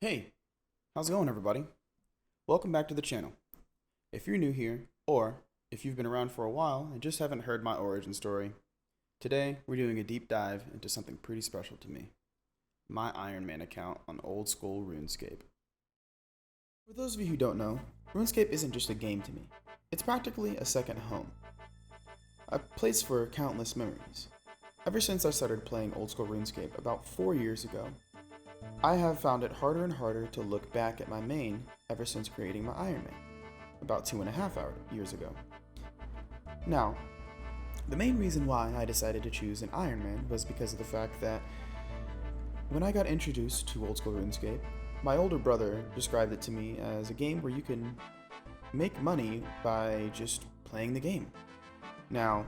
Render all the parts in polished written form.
Hey, how's it going, everybody? Welcome back to the channel. If you're new here, or if you've been around for a while and just haven't heard my origin story, today we're doing a deep dive into something pretty special to me, my Ironman account on Oldschool RuneScape. For those of you who don't know, RuneScape isn't just a game to me, it's practically a second home, a place for countless memories. Ever since I started playing Oldschool RuneScape about 4 years ago, I have found it harder and harder to look back at my main ever since creating my Ironman, about 2.5 years ago. Now, the main reason why I decided to choose an Ironman was because of the fact that when I got introduced to Old School RuneScape, my older brother described it to me as a game where you can make money by just playing the game. Now,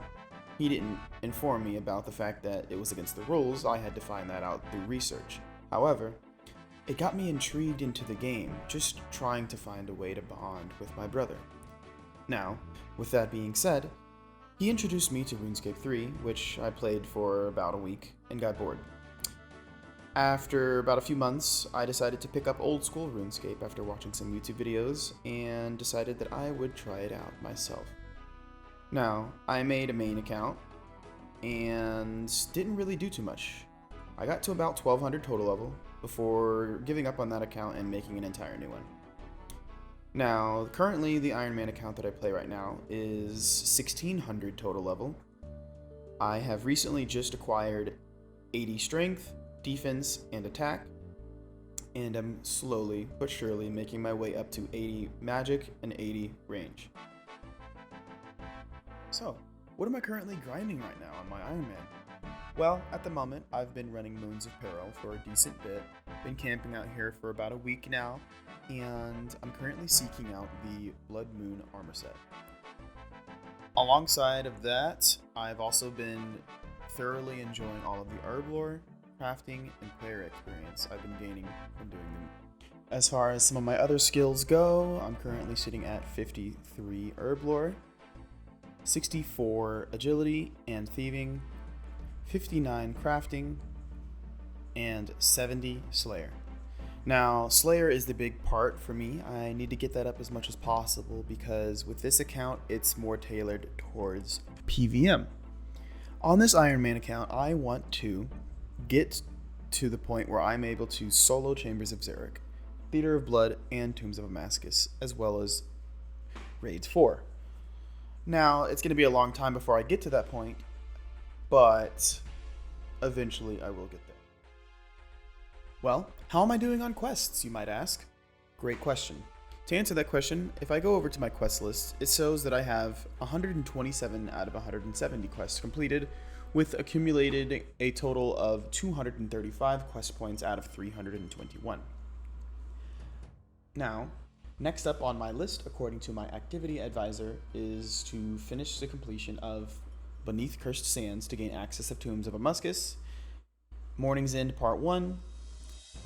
he didn't inform me about the fact that it was against the rules. I had to find that out through research. However, it got me intrigued into the game, just trying to find a way to bond with my brother. Now, with that being said, he introduced me to RuneScape 3, which I played for about a week and got bored. After about a few months, I decided to pick up Old School RuneScape after watching some YouTube videos and decided that I would try it out myself. Now, I made a main account and didn't really do too much. I got to about 1200 total level before giving up on that account and making an entire new one. Now, currently the Ironman account that I play right now is 1600 total level. I have recently just acquired 80 strength, defense, and attack, and I'm slowly but surely making my way up to 80 magic and 80 range. So, what am I currently grinding right now on my Ironman? Well, at the moment, I've been running Moons of Peril for a decent bit, been camping out here for about a week now, and I'm currently seeking out the Blood Moon armor set. Alongside of that, I've also been thoroughly enjoying all of the herb lore, crafting, and player experience I've been gaining from doing them. As far as some of my other skills go, I'm currently sitting at 53 herb lore, 64 agility and thieving, 59 crafting, and 70 Slayer. Now, Slayer is the big part for me. I need to get that up as much as possible because with this account, it's more tailored towards PVM. On this Ironman account, I want to get to the point where I'm able to solo Chambers of Xeric, Theater of Blood, and Tombs of Damascus, as well as Raids 4. Now, it's going to be a long time before I get to that point, but eventually I will get there. Well, how am I doing on quests, you might ask? Great question. To answer that question, if I go over to my quest list, it shows that I have 127 out of 170 quests completed, with accumulated a total of 235 quest points out of 321. Now, next up on my list, according to my activity advisor, is to finish the completion of Beneath Cursed Sands to gain access of Tombs of Damascus, Morning's End Part 1,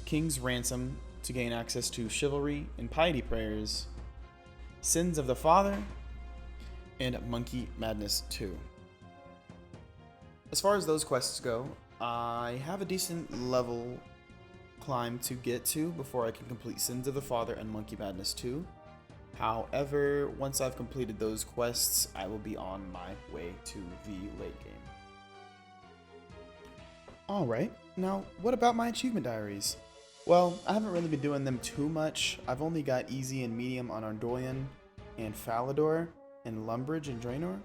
King's Ransom to gain access to Chivalry and Piety Prayers, Sins of the Father, and Monkey Madness 2. As far as those quests go, I have a decent level climb to get to before I can complete Sins of the Father and Monkey Madness 2. However, once I've completed those quests, I will be on my way to the late game. Alright, now what about my achievement diaries? Well, I haven't really been doing them too much. I've only got easy and medium on Ardoyan and Falador and Lumbridge and Draenor.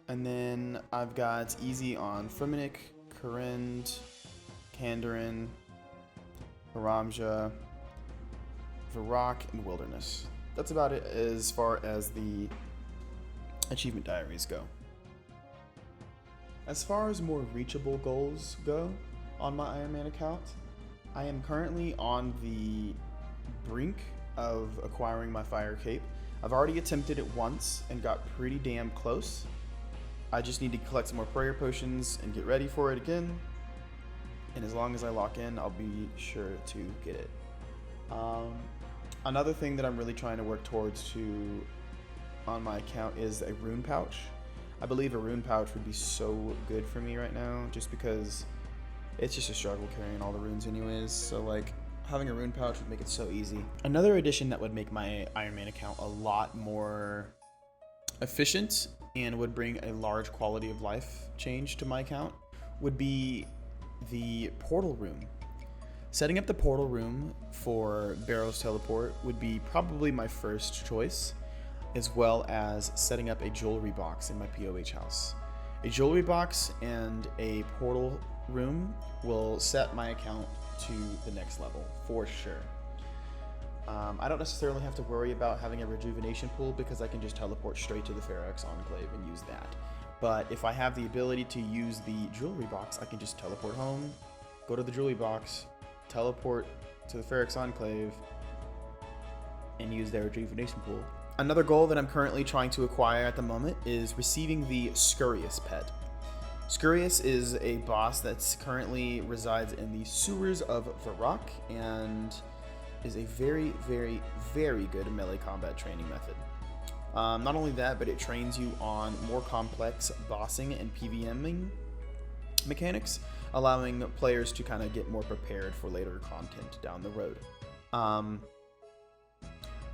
And then I've got easy on Fremennik, Karind, Kandarin, Haramja, Varrock, and Wilderness. That's about it as far as the achievement diaries go. As far as more reachable goals go on my Ironman account, I am currently on the brink of acquiring my Fire Cape. I've already attempted it once and got pretty damn close. I just need to collect some more prayer potions and get ready for it again. And as long as I lock in, I'll be sure to get it. Another thing that I'm really trying to work towards on my account is a rune pouch. I believe a rune pouch would be so good for me right now, just because it's just a struggle carrying all the runes anyways. So like, having a rune pouch would make it so easy. Another addition that would make my Ironman account a lot more efficient and would bring a large quality of life change to my account would be the portal room. Setting up the portal room for Barrow's teleport would be probably my first choice, as well as setting up a jewelry box in my POH house. A jewelry box and a portal room will set my account to the next level for sure. I don't necessarily have to worry about having a rejuvenation pool because I can just teleport straight to the Ferox Enclave and use that. But if I have the ability to use the jewelry box, I can just teleport home, go to the jewelry box, teleport to the Ferox Enclave, and use their rejuvenation pool. Another goal that I'm currently trying to acquire at the moment is receiving the Scurious pet. Scurious is a boss that currently resides in the sewers of Varrock and is a very, very, very good melee combat training method. Not only that, but it trains you on more complex bossing and PVMing mechanics, allowing players to kind of get more prepared for later content down the road.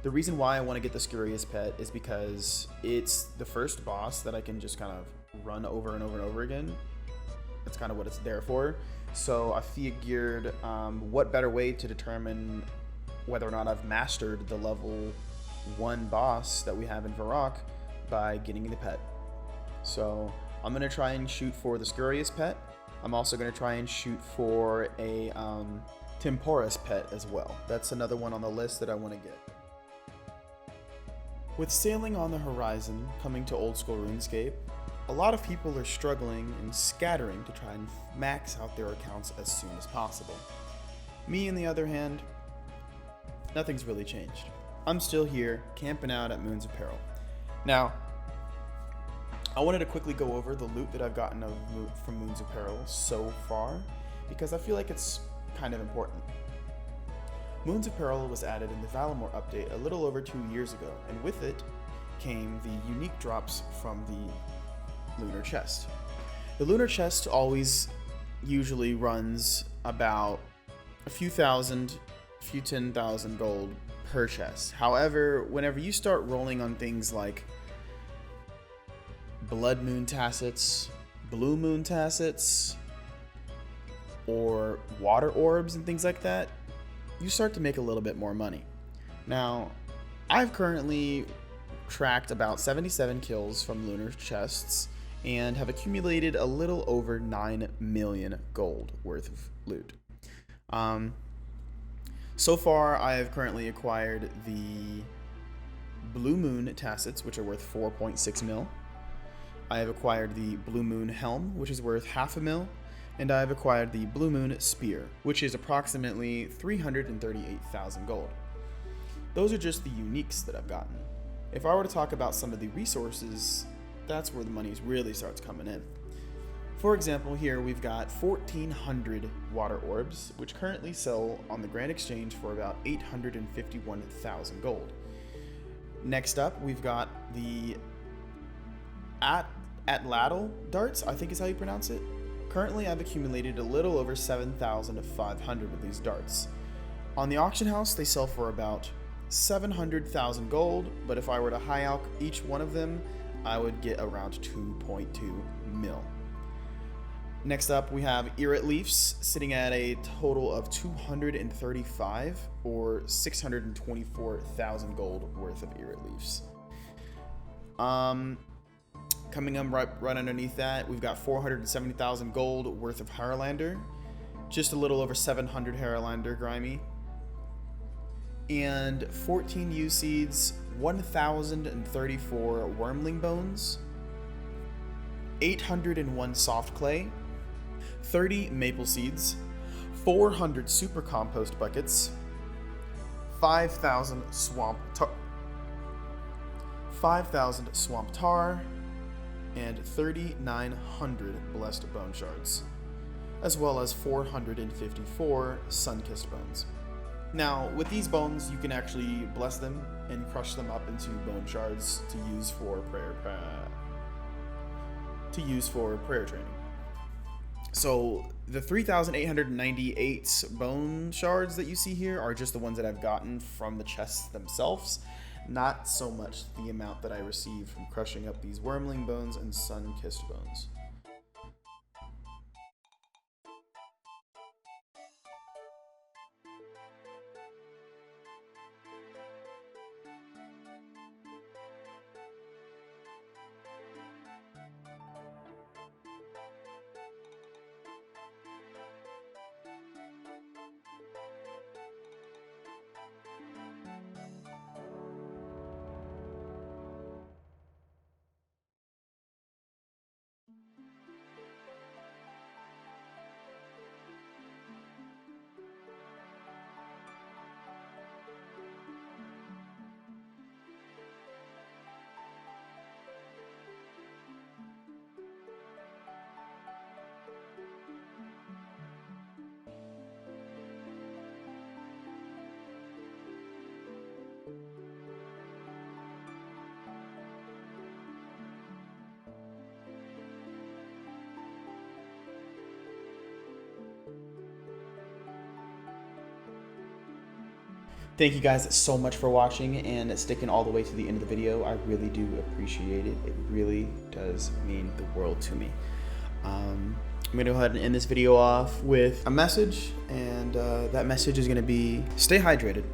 The reason why I want to get the Scurious pet is because it's the first boss that I can just kind of run over and over and over again. That's kind of what it's there for. So I figured what better way to determine whether or not I've mastered the level 1 boss that we have in Varrock by getting the pet. So I'm going to try and shoot for the Scurious pet. I'm also going to try and shoot for a Temporous pet as well. That's another one on the list that I want to get. With sailing on the horizon coming to Oldschool RuneScape, a lot of people are struggling and scattering to try and max out their accounts as soon as possible. Me, on the other hand, nothing's really changed. I'm still here, camping out at Moons of Peril. Now, I wanted to quickly go over the loot that I've gotten from Moons of Peril so far, because I feel like it's kind of important. Moons of Peril was added in the Valimore update a little over 2 years ago, and with it came the unique drops from the Lunar Chest. The Lunar Chest usually runs about a few 10,000 gold per chest. However, whenever you start rolling on things like Blood Moon Tassets, Blue Moon Tassets, or Water Orbs and things like that, you start to make a little bit more money. Now, I've currently tracked about 77 kills from Lunar Chests and have accumulated a little over 9 million gold worth of loot. So far, I have currently acquired the Blue Moon Tassets, which are worth 4.6 mil. I have acquired the Blue Moon Helm, which is worth 0.5 mil. And I have acquired the Blue Moon Spear, which is approximately 338,000 gold. Those are just the uniques that I've gotten. If I were to talk about some of the resources, that's where the money really starts coming in. For example, here we've got 1,400 Water Orbs, which currently sell on the Grand Exchange for about 851,000 gold. Next up, we've got the Atlatl darts, I think is how you pronounce it. Currently, I've accumulated a little over 7,500 of these darts. On the auction house, they sell for about 700,000 gold, but if I were to high alch each one of them, I would get around 2.2 mil. Next up, we have Irrit Leafs, sitting at a total of 235 or 624,000 gold worth of Irrit Leafs. Coming up right underneath that, we've got 470,000 gold worth of Harlander, just a little over 700 Harlander Grimy, and 14 U seeds, 1,034 Wormling Bones, 801 Soft Clay, 30 Maple Seeds, 400 Super Compost Buckets, 5,000 Swamp Tar, and 3,900 Blessed Bone Shards, as well as 454 Sun-Kissed Bones. Now, with these bones, you can actually bless them and crush them up into bone shards to use for prayer training. So The 3,898 bone shards that you see here are just the ones that I've gotten from the chests themselves, not so much the amount that I received from crushing up these wormling bones and sun-kissed bones. Thank you guys so much for watching and sticking all the way to the end of the video. I really do appreciate it. It really does mean the world to me. I'm gonna go ahead and end this video off with a message, and that message is gonna be stay hydrated.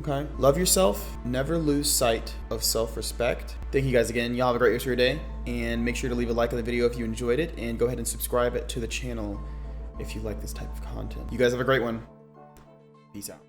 Okay? Love yourself. Never lose sight of self-respect. Thank you guys again. Y'all have a great rest of your day, and make sure to leave a like on the video if you enjoyed it, and go ahead and subscribe to the channel if you like this type of content. You guys have a great one. Peace out.